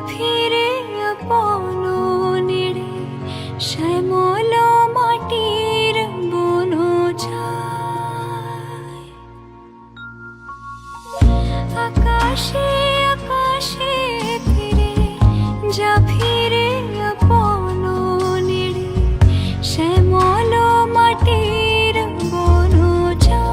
ফিরে আপন নেড়ে শ্যামল মাটির বন ছায়। আকাশে আকাশে ফিরে যা ফিরে আপন নেড়ে শ্যামল মাটির বন ছায়।